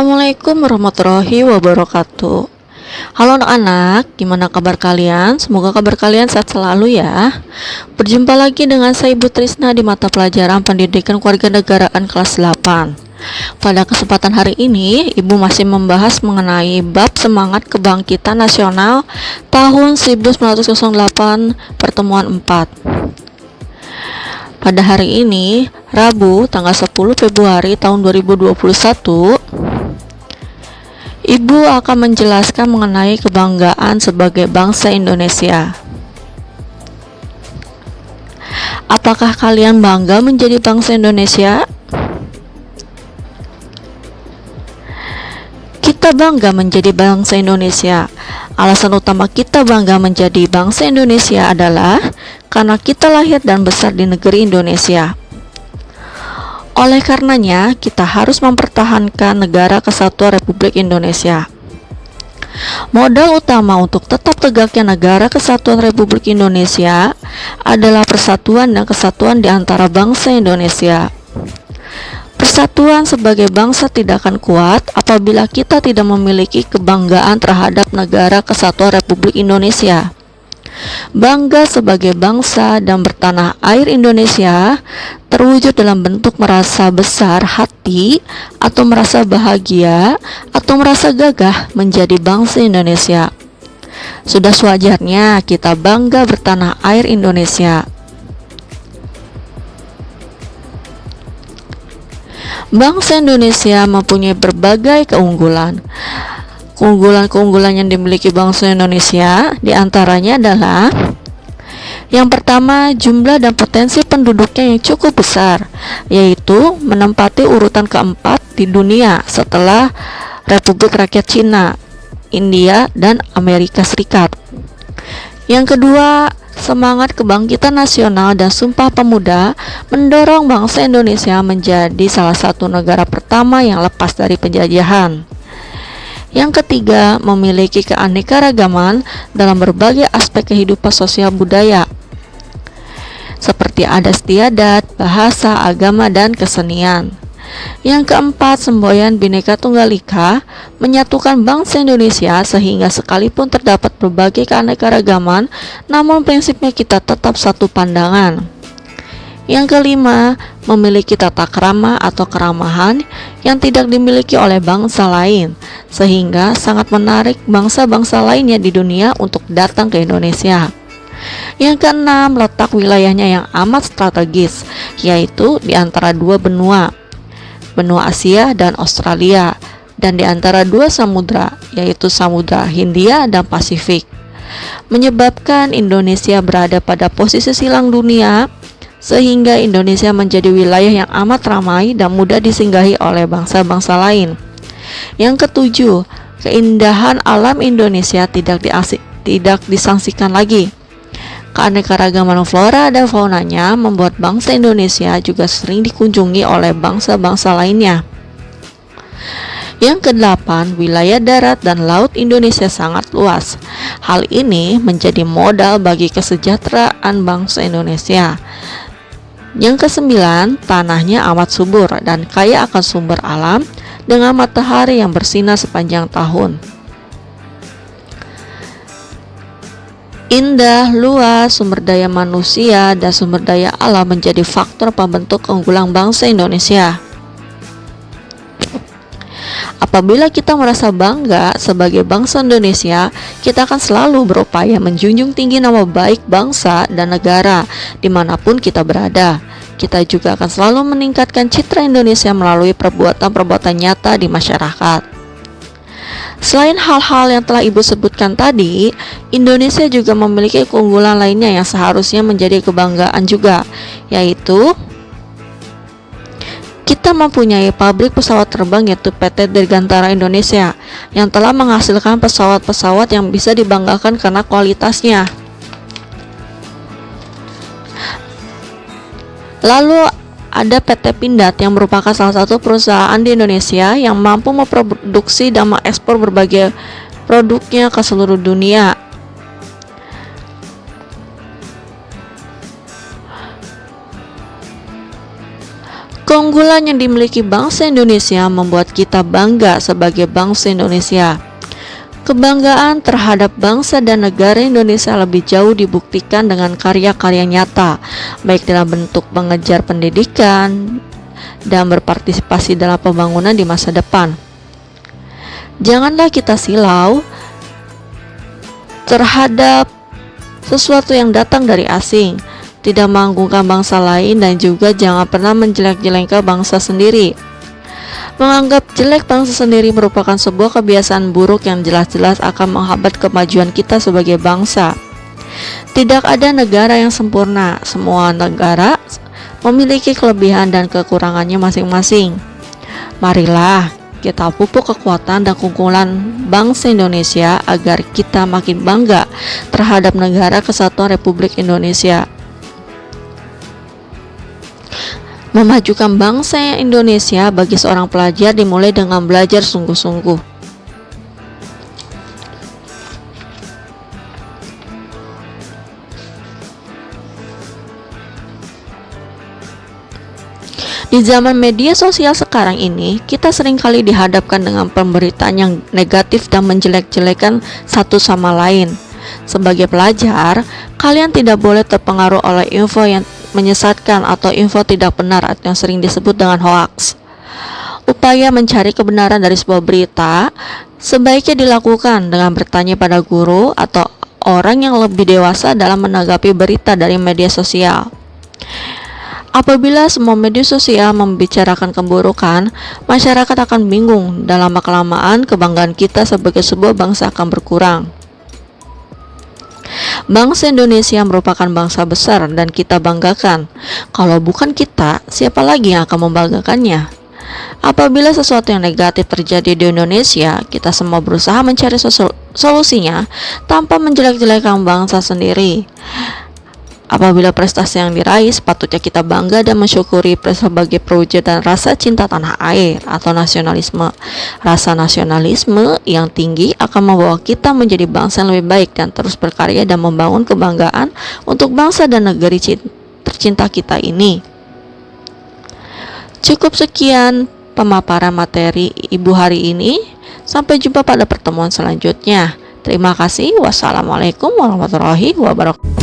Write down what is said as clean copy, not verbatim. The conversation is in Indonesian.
Assalamualaikum warahmatullahi wabarakatuh. Halo anak-anak, gimana kabar kalian? Semoga kabar kalian sehat selalu ya. Berjumpa lagi dengan saya Ibu Trisna di mata pelajaran Pendidikan Kewarganegaraan kelas 8. Pada kesempatan hari ini, Ibu masih membahas mengenai bab semangat kebangkitan nasional tahun 1908 pertemuan 4. Pada hari ini, Rabu, tanggal 10 Februari tahun 2021, Ibu akan menjelaskan mengenai kebanggaan sebagai bangsa Indonesia. Apakah kalian bangga menjadi bangsa Indonesia? Kita bangga menjadi bangsa Indonesia. Alasan utama kita bangga menjadi bangsa Indonesia adalah karena kita lahir dan besar di negeri Indonesia. Oleh karenanya, kita harus mempertahankan Negara Kesatuan Republik Indonesia. Modal utama untuk tetap tegaknya Negara Kesatuan Republik Indonesia adalah persatuan dan kesatuan di antara bangsa Indonesia. Persatuan sebagai bangsa tidak akan kuat apabila kita tidak memiliki kebanggaan terhadap Negara Kesatuan Republik Indonesia. Bangga sebagai bangsa dan bertanah air Indonesia terwujud dalam bentuk merasa besar hati atau merasa bahagia atau merasa gagah menjadi bangsa Indonesia. Sudah sewajarnya kita bangga bertanah air Indonesia. Bangsa Indonesia mempunyai berbagai keunggulan. Keunggulan-keunggulan yang dimiliki bangsa Indonesia diantaranya adalah: yang pertama, jumlah dan potensi penduduknya yang cukup besar, yaitu menempati urutan keempat di dunia setelah Republik Rakyat Cina, India, dan Amerika Serikat. Yang kedua, semangat kebangkitan nasional dan Sumpah Pemuda mendorong bangsa Indonesia menjadi salah satu negara pertama yang lepas dari penjajahan. Yang ketiga, memiliki keanekaragaman dalam berbagai aspek kehidupan sosial budaya, seperti adat istiadat, bahasa, agama, dan kesenian. Yang keempat, semboyan Bhinneka Tunggal Ika menyatukan bangsa Indonesia sehingga sekalipun terdapat berbagai keanekaragaman, namun prinsipnya kita tetap satu pandangan. Yang kelima, memiliki tata krama atau keramahan yang tidak dimiliki oleh bangsa lain, sehingga sangat menarik bangsa-bangsa lainnya di dunia untuk datang ke Indonesia. Yang keenam, letak wilayahnya yang amat strategis, yaitu di antara dua benua Asia dan Australia, dan di antara dua samudra, yaitu Samudra Hindia dan Pasifik, menyebabkan Indonesia berada pada posisi silang dunia, sehingga Indonesia menjadi wilayah yang amat ramai dan mudah disinggahi oleh bangsa-bangsa lain. Yang ketujuh, keindahan alam Indonesia tidak disangsikan lagi. Keanekaragaman flora dan faunanya membuat bangsa Indonesia juga sering dikunjungi oleh bangsa-bangsa lainnya. Yang kedelapan, wilayah darat dan laut Indonesia sangat luas. Hal ini menjadi modal bagi kesejahteraan bangsa Indonesia. Yang kesembilan, tanahnya amat subur dan kaya akan sumber alam dengan matahari yang bersinar sepanjang tahun. Indah, luas, sumber daya manusia, dan sumber daya alam menjadi faktor pembentuk keunggulan bangsa Indonesia. Apabila kita merasa bangga sebagai bangsa Indonesia, kita akan selalu berupaya menjunjung tinggi nama baik bangsa dan negara dimanapun kita berada. Kita juga akan selalu meningkatkan citra Indonesia melalui perbuatan-perbuatan nyata di masyarakat. Selain hal-hal yang telah Ibu sebutkan tadi, Indonesia juga memiliki keunggulan lainnya yang seharusnya menjadi kebanggaan juga, yaitu kita mempunyai pabrik pesawat terbang, yaitu PT Dirgantara Indonesia, yang telah menghasilkan pesawat-pesawat yang bisa dibanggakan karena kualitasnya. Lalu ada PT Pindad yang merupakan salah satu perusahaan di Indonesia yang mampu memproduksi dan mengekspor berbagai produknya ke seluruh dunia. Keunggulan yang dimiliki bangsa Indonesia membuat kita bangga sebagai bangsa Indonesia. Kebanggaan terhadap bangsa dan negara Indonesia lebih jauh dibuktikan dengan karya-karya nyata, baik dalam bentuk mengejar pendidikan dan berpartisipasi dalam pembangunan di masa depan. Janganlah kita silau terhadap sesuatu yang datang dari asing, tidak menganggungkan bangsa lain, dan juga jangan pernah menjelek-jelekan bangsa sendiri. Menganggap jelek bangsa sendiri merupakan sebuah kebiasaan buruk yang jelas-jelas akan menghambat kemajuan kita sebagai bangsa. Tidak ada negara yang sempurna, semua negara memiliki kelebihan dan kekurangannya masing-masing. Marilah kita pupuk kekuatan dan keunggulan bangsa Indonesia agar kita makin bangga terhadap Negara Kesatuan Republik Indonesia. Memajukan bangsa Indonesia bagi seorang pelajar dimulai dengan belajar sungguh-sungguh. Di zaman media sosial sekarang ini, kita seringkali dihadapkan dengan pemberitaan yang negatif dan menjelek-jelekan satu sama lain. Sebagai pelajar, kalian tidak boleh terpengaruh oleh info yang menyesatkan atau info tidak benar atau yang sering disebut dengan hoaks. Upaya mencari kebenaran dari sebuah berita sebaiknya dilakukan dengan bertanya pada guru atau orang yang lebih dewasa dalam menanggapi berita dari media sosial. Apabila semua media sosial membicarakan keburukan, masyarakat akan bingung. Dalam kelamaan, kebanggaan kita sebagai sebuah bangsa akan berkurang. Bangsa Indonesia merupakan bangsa besar dan kita banggakan. Kalau bukan kita, siapa lagi yang akan membanggakannya? Apabila sesuatu yang negatif terjadi di Indonesia, kita semua berusaha mencari solusinya tanpa menjelek-jelekan bangsa sendiri. Apabila prestasi yang diraih, sepatutnya kita bangga dan mensyukuri sebagai perwujudan rasa cinta tanah air atau nasionalisme. Rasa nasionalisme yang tinggi akan membawa kita menjadi bangsa yang lebih baik dan terus berkarya dan membangun kebanggaan untuk bangsa dan negeri tercinta kita ini. Cukup sekian pemaparan materi Ibu hari ini. Sampai jumpa pada pertemuan selanjutnya. Terima kasih. Wassalamualaikum warahmatullahi wabarakatuh.